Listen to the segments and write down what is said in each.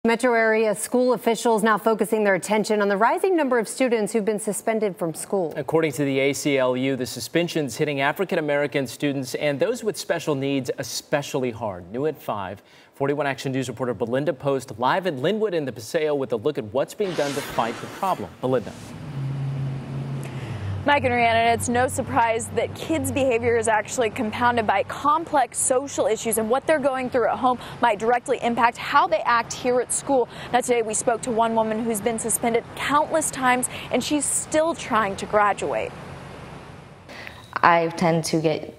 Metro area school officials now focusing their attention on the rising number of students who've been suspended from school. According to the ACLU, the suspensions hitting African-American students and those with special needs especially hard. New at 5, 41 Action News reporter Belinda Post live at Linwood in the Paseo with a look at what's being done to fight the problem. Belinda. Mike and Rhiannon, it's no surprise that kids' behavior is actually compounded by complex social issues, and what they're going through at home might directly impact how they act here at school. Now, today we spoke to one woman who's been suspended countless times, and she's still trying to graduate. I tend to get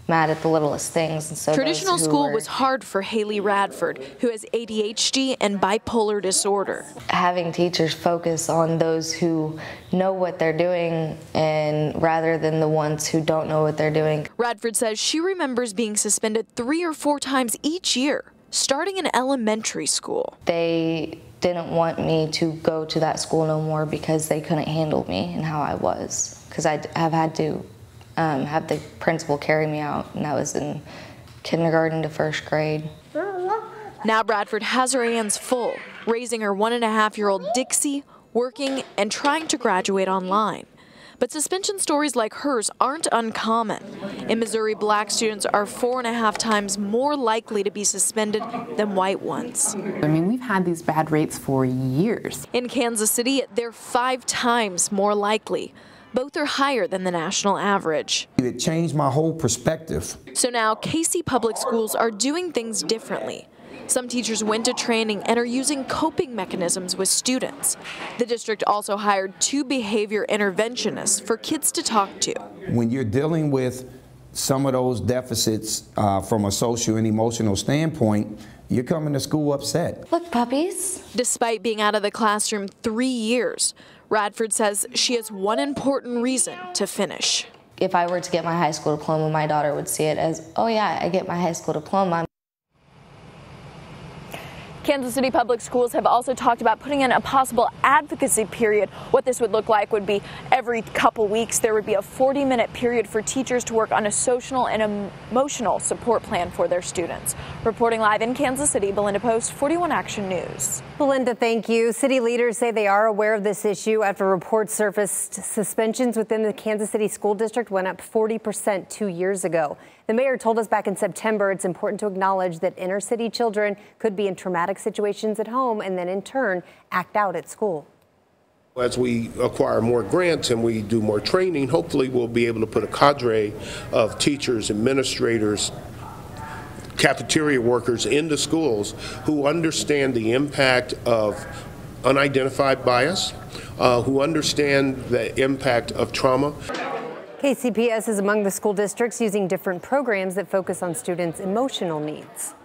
mad at the littlest things. And so traditional school was hard for Haley Radford, who has ADHD and bipolar disorder. Having teachers focus on those who know what they're doing and rather than the ones who don't know what they're doing. Radford says she remembers being suspended 3 or 4 times each year, starting in elementary school. They didn't want me to go to that school no more because they couldn't handle me and how I was, because I have had to have the principal carry me out, and that was in kindergarten to 1st grade. Now Bradford has her hands full, raising her 1.5-year-old Dixie, working, and trying to graduate online. But suspension stories like hers aren't uncommon. In Missouri, black students are 4.5 times more likely to be suspended than white ones. I mean, we've had these bad rates for years. In Kansas City, they're 5 times more likely. Both are higher than the national average. It changed my whole perspective. So now KC public schools are doing things differently. Some teachers went to training and are using coping mechanisms with students. The district also hired 2 behavior interventionists for kids to talk to. When you're dealing with some of those deficits from a social and emotional standpoint, you're coming to school upset. Look, puppies. Despite being out of the classroom 3 years, Radford says she has one important reason to finish. If I were to get my high school diploma, my daughter would see it as, oh yeah, I get my high school diploma. Kansas City Public Schools have also talked about putting in a possible advocacy period. What this would look like would be every couple weeks there would be a 40-minute period for teachers to work on a social and emotional support plan for their students. Reporting live in Kansas City, Belinda Post, 41 Action News. Belinda, thank you. City leaders say they are aware of this issue after reports surfaced. Suspensions within the Kansas City School District went up 40% 2 years ago. The mayor told us back in September it's important to acknowledge that inner city children could be in traumatic situations at home and then in turn act out at school. As we acquire more grants and we do more training, hopefully we'll be able to put a cadre of teachers, administrators, cafeteria workers into schools who understand the impact of unidentified bias, who understand the impact of trauma. KCPS is among the school districts using different programs that focus on students' emotional needs.